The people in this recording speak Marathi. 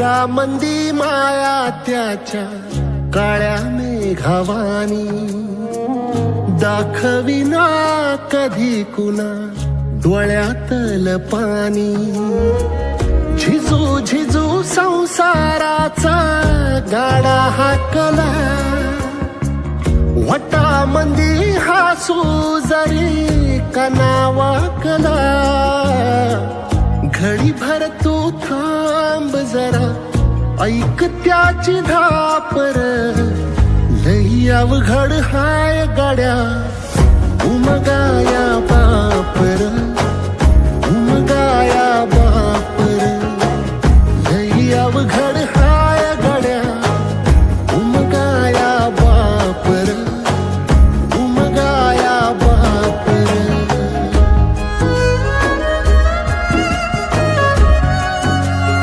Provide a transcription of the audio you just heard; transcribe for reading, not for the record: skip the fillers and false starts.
मंदी माया त्याच्या काळ्या मेघावानी, दाखविना कधी कुणा डोळ्यातल पाणी. झिजू झिजू संसाराचा गाडा हाकला, वटामंदी हासू जरी कना वाकला. घडी भर तू थांब जरा, ऐक त्याची धापर, लई अवघड हाय गाड्या उमगाया पापर.